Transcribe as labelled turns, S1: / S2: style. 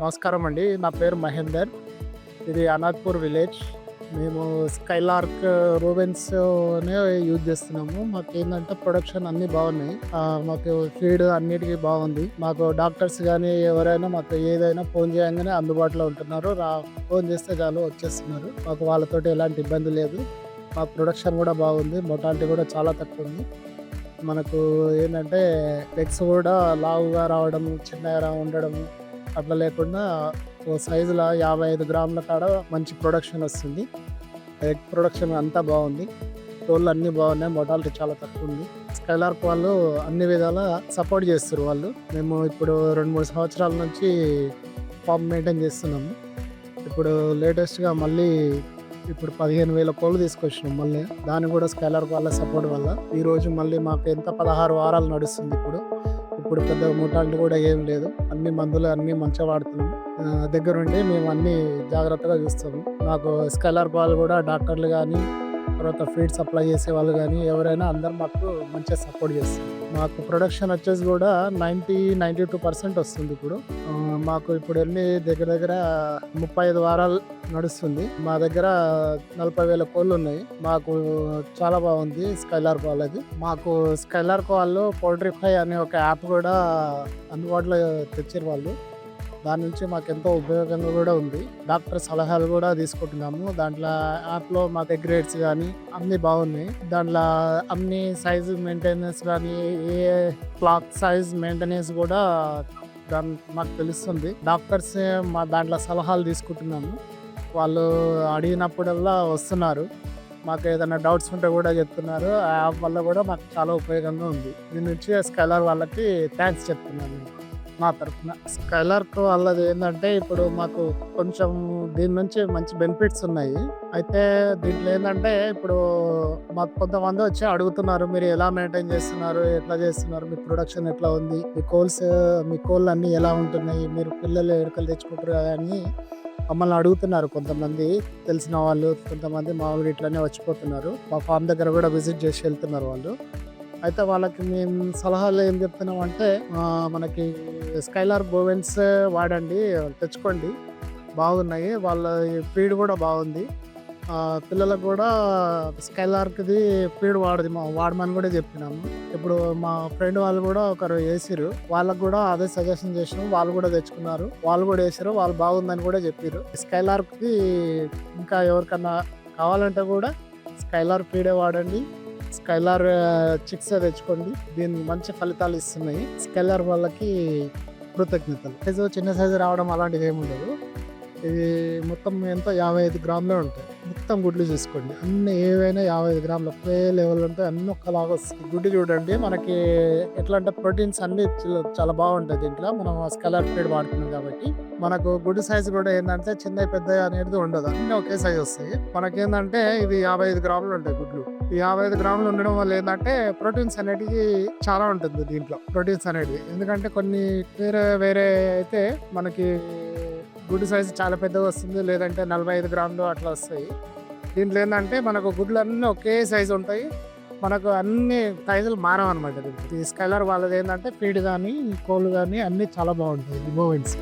S1: నమస్కారం అండి. నా పేరు మహేందర్. ఇది అనాథ్‌పూర్ విలేజ్. మేము స్కైలార్క్ రూబెన్స్‌నే యూజ్ చేస్తున్నాము. మాకేందంటే ప్రొడక్షన్ అన్నీ బాగున్నాయి. మాకు ఫీడ్ అన్నిటికి బాగుంది. మాకు డాక్టర్స్ గానీ, ఎవరైనా మాకు ఏదైనా ఫోన్ చేయంగానే అందుబాటులో ఉంటున్నారు. ఫోన్ చేస్తే చాలు వచ్చేస్తున్నారు. మాకు వాళ్ళతోటి ఎలాంటి ఇబ్బంది లేదు. మా ప్రొడక్షన్ కూడా బాగుంది. మొర్టాలిటీ కూడా చాలా తక్కువుంది. మనకు ఏందంటే ఎగ్స్ కూడా లావుగా రావడము, చిన్నగా ఉండడము అట్లా లేకుండా ఓ సైజులో 55 గ్రాముల కాడ మంచి ప్రొడక్షన్ వస్తుంది. ఎగ్ ప్రొడక్షన్ అంతా బాగుంది. కోళ్ళు అన్నీ బాగున్నాయి. మొర్టాలిటీ చాలా తక్కువ ఉంది. స్కైలార్క్ వాళ్ళు అన్ని విధాలా సపోర్ట్ చేస్తారు వాళ్ళు. మేము ఇప్పుడు 2, 3 సంవత్సరాల నుంచి ఫార్మ్ మెయింటైన్ చేస్తున్నాము. ఇప్పుడు లేటెస్ట్‌గా మళ్ళీ ఇప్పుడు 15,000 కోళ్ళు తీసుకొచ్చినాం మళ్ళీ. దాన్ని కూడా స్కైలార్క్ వాళ్ళ సపోర్ట్ వల్ల. ఈరోజు మళ్ళీ మాకు 16 వారాలు నడుస్తుంది ఇప్పుడు. ఇప్పుడు పెద్ద మోర్టాలిటీ కూడా ఏం లేదు. అన్ని మందులు అన్నీ మంచిగా వాడుతున్నాం. దగ్గరుండి మేము అన్నీ జాగ్రత్తగా చూస్తాము. మాకు స్కైలార్క్ వాళ్ళు కూడా డాక్టర్లు గానీ, తర్వాత ఫీడ్ సప్లై చేసేవాళ్ళు గానీ, ఎవరైనా అందరూ మాకు మంచిగా సపోర్ట్ చేస్తారు. మాకు ప్రొడక్షన్ వచ్చేసి కూడా 92% వస్తుంది ఇప్పుడు. మాకు ఇప్పుడు దగ్గర దగ్గర 35 వారాలు నడుస్తుంది. మా దగ్గర 40,000 కోళ్ళు ఉన్నాయి. మాకు చాలా బాగుంది స్కైలార్క్ వాళ్ళది. మాకు స్కైలార్క్ వాళ్ళు పౌల్ట్రీఫై అనే ఒక యాప్ కూడా అందుబాటులో తెచ్చారు వాళ్ళు. దాని నుంచి మాకెంతో ఉపయోగంగా కూడా ఉంది. డాక్టర్ సలహాలు కూడా తీసుకుంటున్నాము. దాంట్లో యాప్‌లో మాకు ఎగ్ రేట్స్ గానీ అన్నీ బాగున్నాయి. దాంట్లో అన్ని సైజు మెయింటెనెన్స్ గానీ, ఏ ఫ్లాక్ సైజ్ మెయింటెనెన్స్ కూడా మాకు తెలుస్తుంది. డాక్టర్స్ మా దాంట్లో సలహాలు తీసుకుంటున్నాము. వాళ్ళు అడిగినప్పుడల్లా వస్తున్నారు. మాకు ఏదైనా డౌట్స్ ఉంటే కూడా చెప్తున్నారు. ఆ యాప్ వల్ల కూడా మాకు చాలా ఉపయోగంగా ఉంది. దీని నుంచి స్కైలార్క్ వాళ్ళకి థ్యాంక్స్ చెప్తున్నాను నా తరఫున. స్కైలార్క్ వాళ్ళది ఏందంటే ఇప్పుడు మాకు కొంచెం దీని నుంచి మంచి బెనిఫిట్స్ ఉన్నాయి. అయితే దీంట్లో ఏందంటే ఇప్పుడు మాకు కొంతమంది వచ్చి అడుగుతున్నారు, మీరు ఎలా మెయింటైన్ చేస్తున్నారు? ఎట్లా చేస్తున్నారు? మీ ప్రొడక్షన్ ఎట్లా ఉంది? మీ కోళ్ళు అన్నీ ఎలా ఉంటున్నాయి? మీరు పిల్లలు ఎక్కడికెళ్ళి తెచ్చుకుంటారు కదా అని మమ్మల్ని అడుగుతున్నారు కొంతమంది. తెలిసిన వాళ్ళు, కొంతమంది మామూలుగా ఇట్లనే వచ్చిపోతున్నారు. మా ఫార్మ్ దగ్గర కూడా విజిట్ చేసి వెళ్తున్నారు వాళ్ళు. అయితే వాళ్ళకి మేము సలహాలు ఏం చెప్తున్నామంటే, మనకి స్కైలార్క్ బోవెన్స్ వాడండి, తెచ్చుకోండి, బాగున్నాయి. వాళ్ళ ఫీడ్ కూడా బాగుంది. పిల్లలకు కూడా స్కైలార్క్‌ది ఫీడ్ వాడమని కూడా చెప్పినాము. ఇప్పుడు మా ఫ్రెండ్ వాళ్ళు కూడా ఒకరు వేసిర్రు. వాళ్ళకి కూడా అదే సజెషన్ చేసినాం. వాళ్ళు కూడా తెచ్చుకున్నారు. వాళ్ళు కూడా వేసిర్రు. వాళ్ళు బాగుందని కూడా చెప్పిర్రు. స్కైలార్క్‌ది ఇంకా ఎవరికన్నా కావాలంటే కూడా స్కైలార్క్ ఫీడే వాడండి. స్కైలార్ చిక్సే తెచ్చుకోండి. దీనికి మంచి ఫలితాలు ఇస్తున్నాయి. స్కైలార్ వాళ్ళకి కృతజ్ఞతలు. చిన్న సైజు రావడం అలాంటిది ఏముండదు. ఇది మొత్తం ఎంత 55 గ్రాములే ఉంటాయి. మొత్తం గుడ్లు చూసుకోండి. అన్నీ ఏవైనా 55 గ్రాములు ఒకే లెవెల్ ఉంటాయి. అన్నీ ఒక్కలాగా వస్తాయి. గుడ్డు చూడండి. మనకి ఎట్లా అంటే ప్రోటీన్స్ అన్నీ చాలా బాగుంటాయి దీంట్లో. మనం స్కైలార్క్ ఫీడ్ వాడుతున్నాం కాబట్టి మనకు గుడ్డు సైజు కూడా ఏంటంటే చిన్న పెద్ద అనేది ఉండదు. అన్నీ ఒకే సైజు వస్తాయి. మనకేందంటే ఇది 55 గ్రాములు ఉంటాయి గుడ్లు. ఈ 55 గ్రాములు ఉండడం వల్ల ఏంటంటే ప్రోటీన్స్ అనేటివి చాలా ఉంటుంది దీంట్లో. ప్రోటీన్స్ అనేటివి ఎందుకంటే కొన్ని వేరే అయితే మనకి గుడ్డు సైజు చాలా పెద్దగా వస్తుంది. లేదంటే 45 గ్రాములు అట్లా వస్తాయి. దీంట్లో ఏంటంటే మనకు గుడ్లు అన్నీ ఒకే సైజు ఉంటాయి. మనకు అన్ని సైజులు మారవన్నమాట. ఈ స్కైలార్క్ వాళ్ళది ఏంటంటే ఫీడ్ కానీ, కోళ్ళు కానీ అన్నీ చాలా బాగుంటాయి. బోవెన్స్